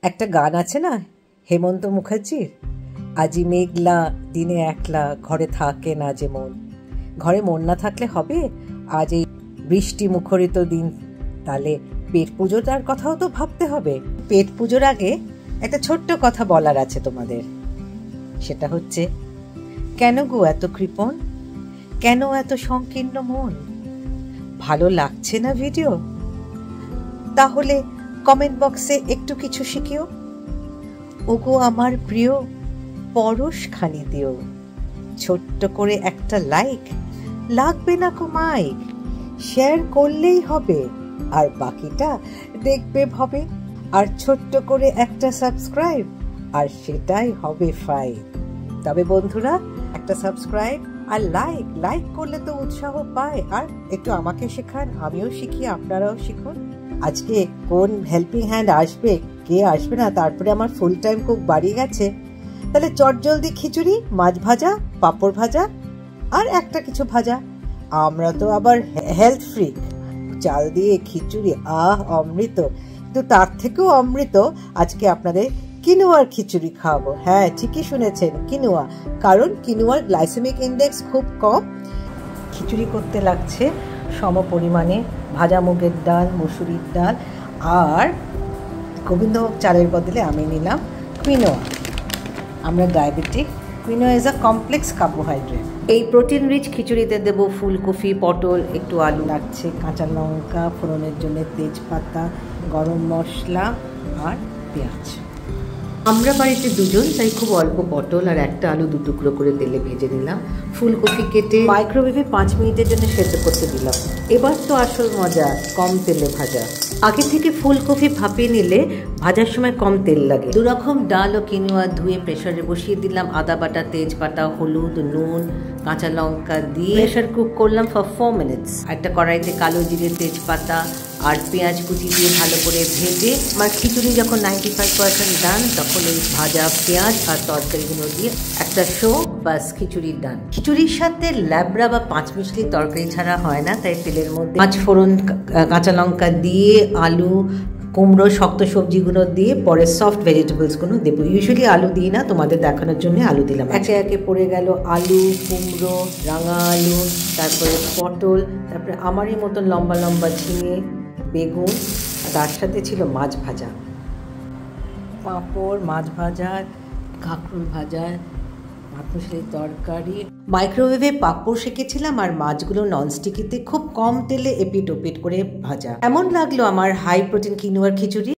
একটা গান আছে না হেমন্ত মুখার্জির, আজি মেঘলা দিনে একলা ঘরে থাকে না যে মন। ঘরে মন না থাকলে হবে আজ এই বৃষ্টি মুখরিত দিন? তাহলে পেট পুজোটার কথাও তো ভাবতে হবে। পেট পুজোর আগে একটা ছোট্ট কথা বলার আছে তোমাদের। সেটা হচ্ছে, কেন গো এত কৃপণ, কেন এত সংকীর্ণ মন? ভালো লাগছে না ভিডিও? তাহলে কমেন্ট বক্সে একটু কিছু শিখিও। ওগো আমার প্রিয়, পরশ খানি দিও। ছোট্ট করে একটা লাইক, লাগবে না কো মাইক, শেয়ার করলেই হবে, আর বাকিটা দেখবে ভবে। আর ছোট্ট করে একটা সাবস্ক্রাইব, আর সেটাই হবে ফাইন। তবে বন্ধুরা, একটা সাবস্ক্রাইব আর লাইক করলে তো উৎসাহ পায়। আর একটু আমাকে শেখান, আমিও শিখি, আপনারাও শিখুন। আজকে কোন হেল্পিং হ্যান্ড আসবে, কে আসবে না, তারপরে আমার ফুল টাইম কুক বাড়ি গেছে। তাহলে চটজলদি খিচুড়ি, মাছ ভাজা, পাঁপড় ভাজা আর একটা কিছু ভাজা। আমরা তো আবার হেলথ ফ্রিক। চাল দিয়ে খিচুড়ি, অমৃত। কিন্তু তার থেকেও অমৃত আজকে আপনাদের কিনুয়ার খিচুড়ি খাওয়াবো। হ্যাঁ, ঠিকই শুনেছেন, কিনুয়া। কারণ কিনুয়ার গ্লাইসেমিক ইন্ডেক্স খুব কম। খিচুড়ি করতে লাগছে সম পরিমাণে ভাজা মুগের ডাল, মসুরির ডাল আর গোবিন্দভোগ চালের বদলে আমি নিলাম কুইনোয়া। আমরা diabetic. Quinoa is a complex carbohydrate. এই প্রোটিন রিচ খিচুড়িতে দেবো ফুলকপি, পটল, একটু আলু লাগছে, কাঁচা লঙ্কা, ফোড়নের জন্য তেজপাতা, গরম মশলা আর পেঁয়াজ। আমরা বাড়িতে দুজন, তাই খুব অল্প পটল আর একটা আলু টুকরো করে তেলে ভেজে নিলাম। ফুলকপি কেটে মাইক্রোওয়েভে 5 মিনিটের জন্য সেদ্ধ করতে দিলাম। এবার তো আসল মজা, কম তেলে ভাজা। আগে থেকে ফুলকপি ভাপিয়ে নিলে ভাজার সময় কম তেল লাগে। দুরকম ডাল ও কিনুয়া ধুয়ে প্রেসারে বসিয়ে দিলাম। আদা বাটা, তেজপাতা, হলুদ, নুন, কাঁচা লঙ্কা দিয়ে প্রেসার কুক করলাম ফর 4 মিনিটস। একটা কড়াইতে কালো জিরে, তেজপাতা আর পেঁয়াজ কুচি দিয়ে ভালো করে ভেজে আমার খিচুড়ি যখন 95% ডান, তখন এই ভাজা পেঁয়াজ আর তরকারিগুলো দিয়ে একটা শো, বাস খিচুড়ির ডান। খিচুড়ির সাথে ল্যাবড়া বা 5 মিশলি তরকারি ছাড়া হয় না, তাই তেলের মধ্যে 5 ফোড়ন, কাঁচা লঙ্কা দিয়ে আলু, কুমড়ো, শক্ত সবজিগুলো দিয়ে পরে সফট ভেজিটেবলসগুলো দেবো। ইউজুয়ালি আলু দিই না, তোমাদের দেখানোর জন্য আলু দিলাম। একে একে পড়ে গেল আলু, কুমড়ো, রাঙা আলু, তারপরে পটল, তারপরে আমারই মতন লম্বা লম্বা ঝিঙে, বেগুন, তার সাথে ছিল মাছ ভাজা, পাঁপড়, মাছ ভাজা, কাঁকরোল ভাজা, মাছমশলির তরকারি। মাইক্রোওয়েভে পাঁপড় সেঁকেছিলাম আর মাছগুলো ননস্টিকিতে খুব কম তেলে এপিট ওপিট করে ভাজা। এমন লাগলো আমার হাই প্রোটিন কিনুয়ার খিচুড়ি।